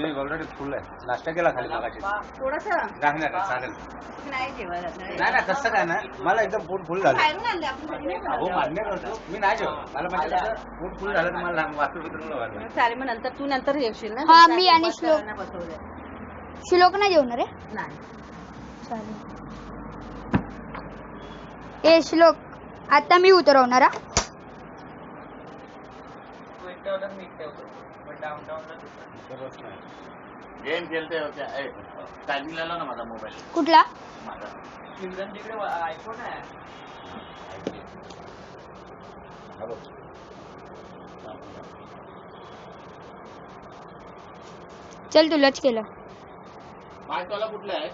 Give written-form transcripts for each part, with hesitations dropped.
नाही ऑलरेडी फुल आहे. नाश्ता केला खाली मागाशी. थोडंसं नाही चालेल. नाही जेवायला. नाही तसं काय ना, मला एकदम पोट फुल झालं. बाहेरून आणले आपण घरी नाही हो बनवलं. मान्य करतो, मी नाही जेवत. मला म्हणजे कसं पोट फुल झालं तर मला वाचू बिचू चालेल मग नंतर तू नंतर जेवशील ना. हा, तुमच्या मी आधी आणि उपास श्लोक. करायला बसवलंय. श्लोक नाही जेवणार आहे. नाही चालेल. ए श्लोक, आता मी उतरवणार हा. गेम खेळते होते. टायमिंग लावला ना माझा मोबाईल. कुठला? माझा आयफोन आहे. चल तुलाच केलं. पाचवाला कुठला आहे?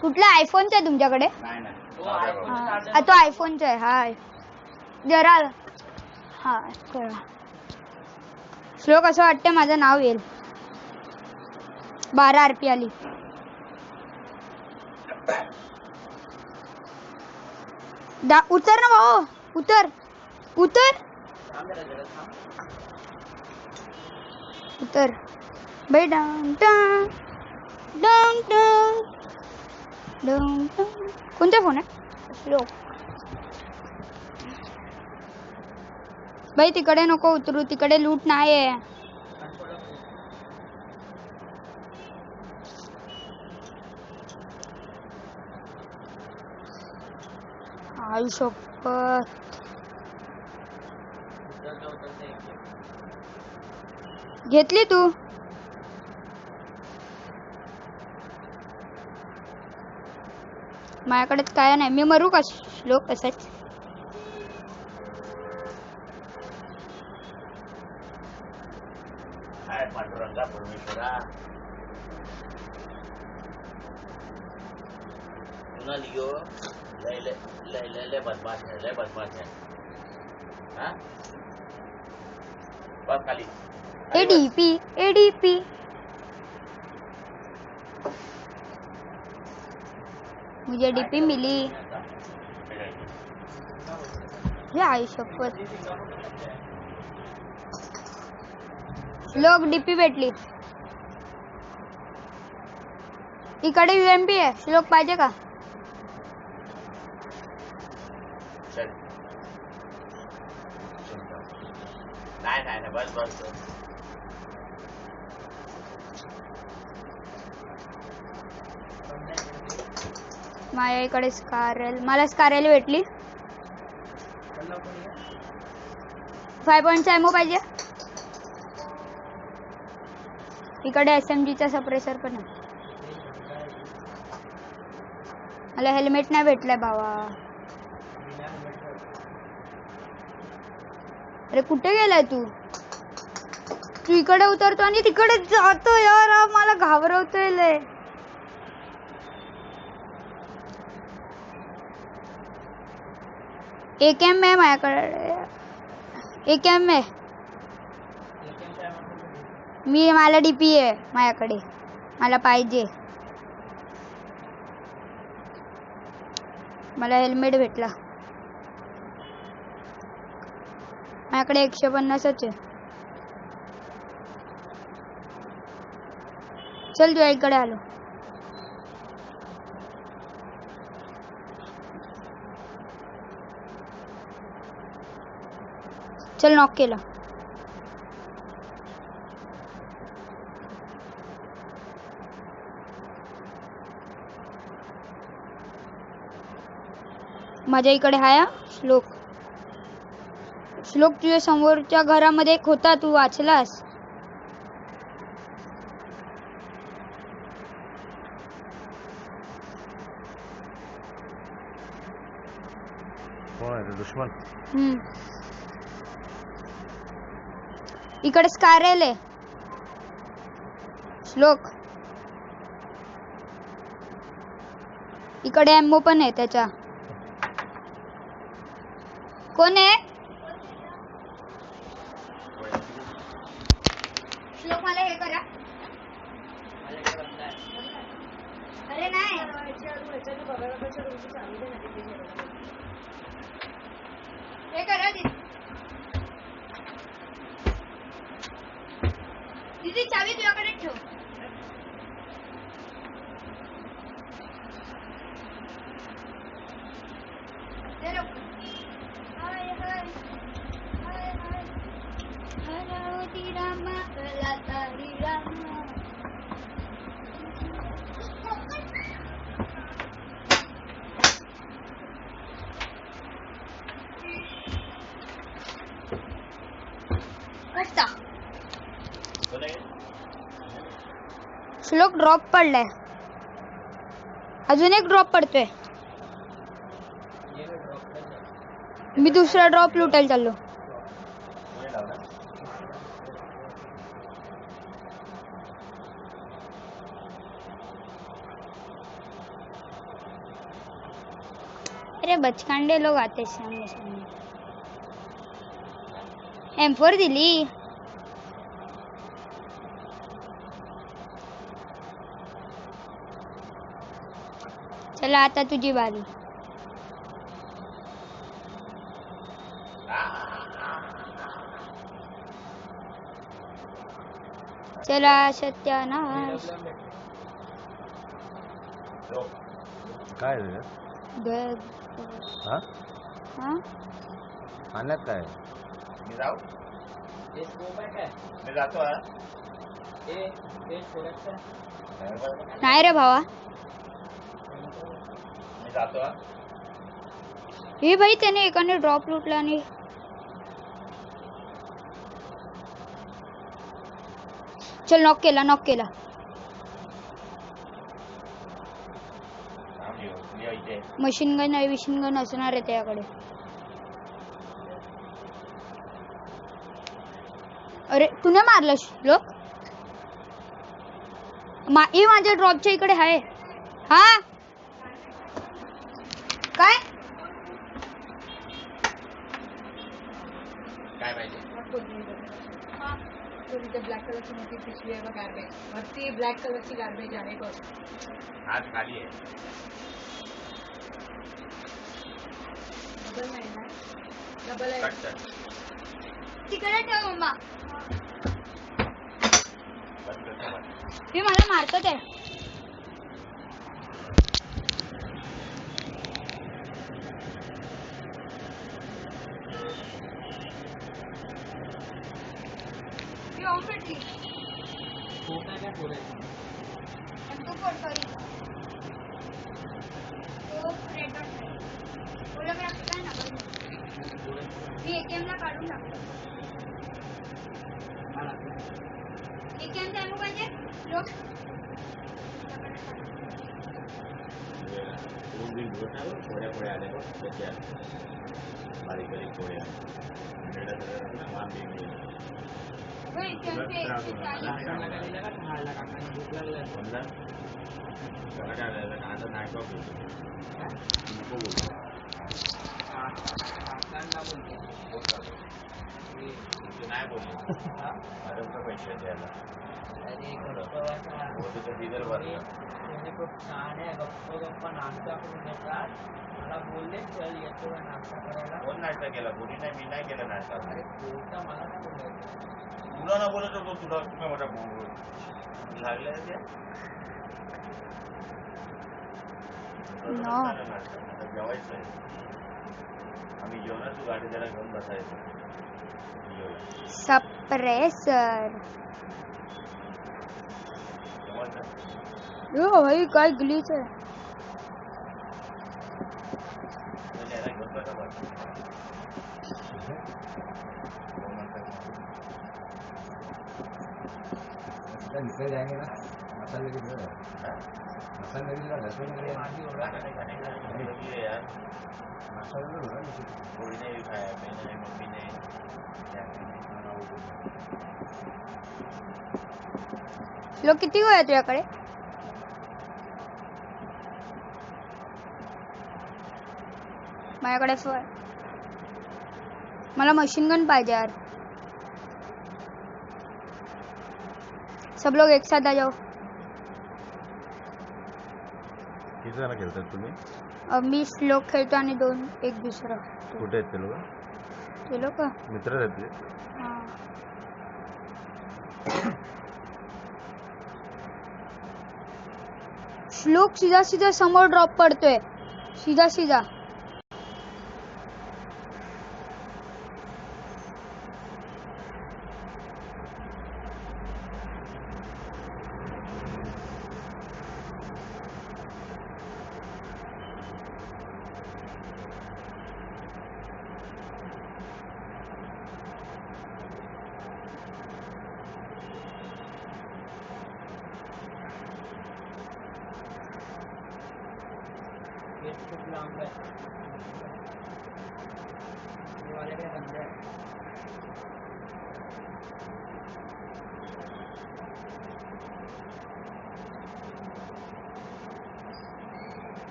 कुठला आयफोनचा आहे तुमच्याकडे? नाही हा, तो आयफोनचा आहे. हाय जरा हा कळलं. श्लोक, असं वाटतं माझं नाव येईल. 12 RP आली. उतर ना भाऊ, उतर उतर उतर बाई. Down down down down down down. कोणता फोन आहे? श्लोक. बाई तिकडे नको उतरू, तिकडे लूट नाहीये. आई शपथ. घेतली तू? माझ्याकडेच काय नाही. मी मरू का श्लोक तसंच? काय पांडुरंगा परमेश्वरा, तुला लियो लय लय लय लय लय बदमाश है, लय बदमाश है. हाँ बस खाली. ADP ADP. मुझे डीपी मिली. ये आई शपथ. श्लोक डीपी भेटली. इकडे UMP आहे. श्लोक पाहिजे का? चल. नाही नाही नाही, बस बस बस. माझ्या इकडे स्कारल. मला स्कारल भेटली. 5.5 एमओ पाहिजे. इकडे SMG चा सप्रेसर पण आहे. मला हेल्मेट नाही भेटलाय भावा. अरे कुठे गेलाय तू? तू इकडे उतरतो आणि तिकडे जातो यार. मला घाबरवतोय लय. AKM आहे माझ्याकडे. AKM आहे. मला DP आहे माझ्याकडे. मला पाहिजे. मला हेल्मेट भेटला. माझ्याकडे 150च आहे. चल तुझ्या इकडे आलो. चल नॉक केला. माझ्या इकडे हाय श्लोक. श्लोक तुझ्या समोरच्या घरामध्ये एक होता, तू वाचलास. कोण आहे दुश्मन? इकडे स्कारल आहे श्लोक. इकडे एम्मो पण आहे त्याचा. कोण आहे? श्लोक मला हे करा. अरे नाही हे करा दीदी. चावी तुझ्याकडे ठेव. श्लोक ड्रॉप पडलाय. अजून एक ड्रॉप पडतोय. मी दुसरा ड्रॉप लुटायला चाललो. कोणी लावला? अरे बचकांडे लोग आते सामने सामने. M4 दिली. चला आता तुझी बारी. चला सत्यानाश. काय रे हा हा आणल्यात काय? मी जाऊ? हे स्कोप आहे काय? मी जातो हा. हे सोडायचं. नाही रे भावा. मी जातो हा. हे भाई त्याने एकाने ड्रॉप लुटला आणि चल नॉक केला. थांब येऊ. मी इथे. मशीन गन आहे विशीन गन असणार आहे त्याकडे. अरे तूने मारलं श्लोक. ही माझ्या ड्रॉपच्या इकडे आहे. हा काय काय पाहिजे? ब्लॅक कलरची मोठी पिशवी आहे बघ गार्बेज. वरती ब्लॅक कलरची गार्बेज आहे बघ. आज खाली आहे. डबल नाही ना. डबल आहे. कट कर. तिकडे ठेव मम्मा. बंद कर सामान. हे मला मारतात आहे. स्कोप आहे काय सोडायचं? मी ATM ला काढून टाकतो. ATM चालू पाहिजे लोक. थोड्या आल्या बघ. त्याच्या बारीक बारीक थोड्या मान देऊन नाही बोललो. पैसे द्यायला डिझेल भरलं. गप्पा नाश्ता करून येतात. मला बोलले चल येतो नाश्ता करायला. कोण नाश्ता केला? कोणी नाही. मी नाही केला नाश्ता. अरे बोलता मला नाही बोलायचं. तुला ना बोलत होतो. तुला तुम्ही मोठा लागले जेवायचं आहे. आम्ही जेवणार. तू गाडी जरा घेऊन बसायचं. सप्रेसर. यो भाई काय ग्लिच आहे. निकल जाएंगे ना. मसाले की जरूरत है. मसाले की जरूरत है. यार मसाले की जरूरत है. कोई नहीं खाया. मैंने मम्मी ने लोक किती वेळ आहे तुझ्याकडे? माझ्याकडे मला मशीन गन पाहिजे यार. सब लोग एक साथ आ जाओ. किती जण खेळतात तुम्ही? मी श्लोक खेळतो आणि एक दुसरा. कुठे आहेत ते लोक? ते लोक मित्र आहेत ते? श्लोक सीधा सीधा समोर ड्रॉप पडतोय. सीधा सीधा. खूप लांब आहे हे वाल्याकडे बंद आहे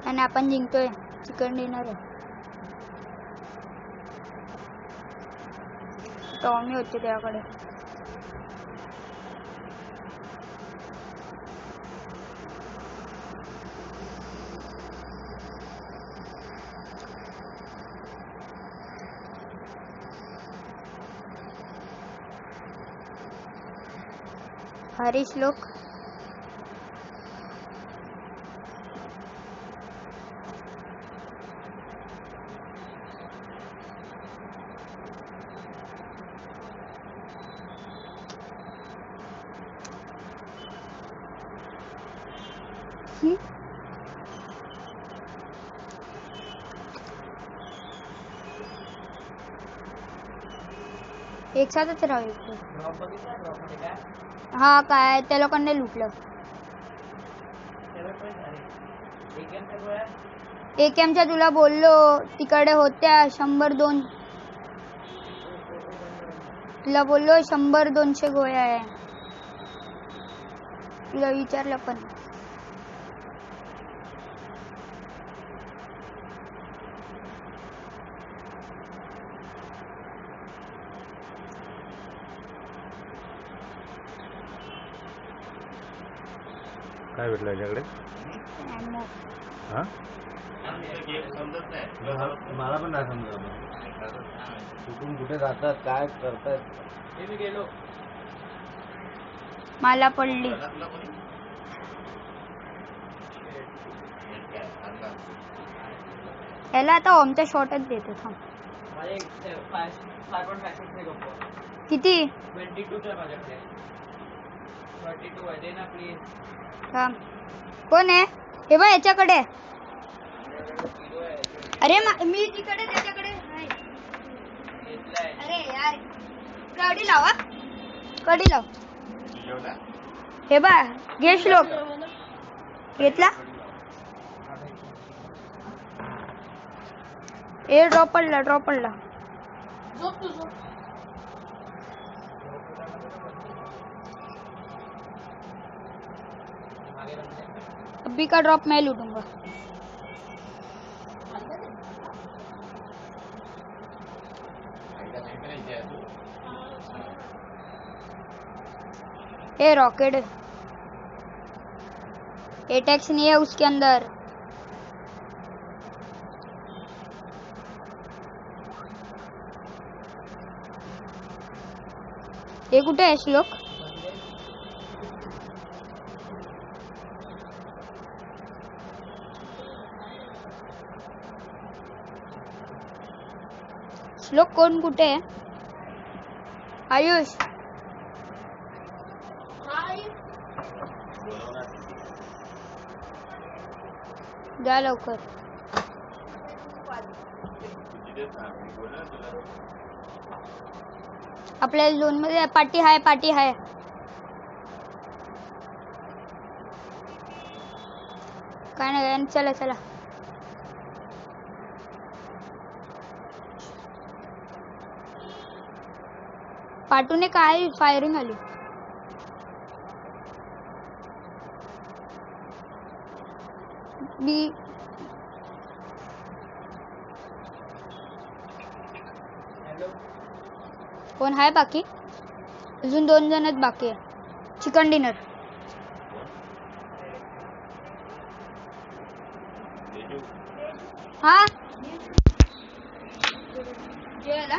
आणि आपण जिंकतोय चिकन डिनर आहे टॉमी होते त्याकडे हरीश लोक एक साथच राहू इकडे. ड्रॉप बघितला ड्रॉप मध्ये काय हा काय त्या लोकांनी लुटलं तेव्हा पण अरे AKM च्या गोळ्या AKMच्या तुला बोललो तिकडे होत्या 100-2 तुला बोललो 100-200 गोळ्या आहे तुला विचारलं पण काय भेटलं याच्याकडे ammo. हा गेम समजत नाही मला पण नाही समजलं कुठून कुठे जातात काय करतात हे मी गेलो मला पडली घरातलं कोणी? हे काय? अंदाज. याला आता ओमचा शॉटच देतो थांब माझे 5.56 ने गप्पा किती 22 च्या माझ्याकडे 32 आहे दे ना प्लीज थांब कोण आहे हे बघ याच्याकडे अरे मी तिकडे त्याच्याकडे नाही. घेतलाय अरे यार कडी लावा कडी लाव जेवला? हे बा घे श्लोक घेतला ए ड्रॉप पडला झोप तू झोप मागे बंद अभी का ड्रॉप मैं लूटूंगा आईला नाही करायची आहे तू? ए रॉकेट एटेक्स नहीं है उसके अंदर ये कुठे आहे श्लोक श्लोक कोण कुठे आहे आयुष बोलव ना तिथे. जा लवकर तिथेच थांब. मी बोललो ना तुला. आपल्या झोन मध्ये पार्टी हाय काय नाही चला चला पाटूने काय फायरिंग आली बी हॅलो कोण आहे बाकी अजून 2 जणच बाकी आहे चिकन डिनर तेजू. हा जेवायला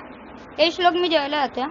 हे श्लोक मी जेवायला जाते हा.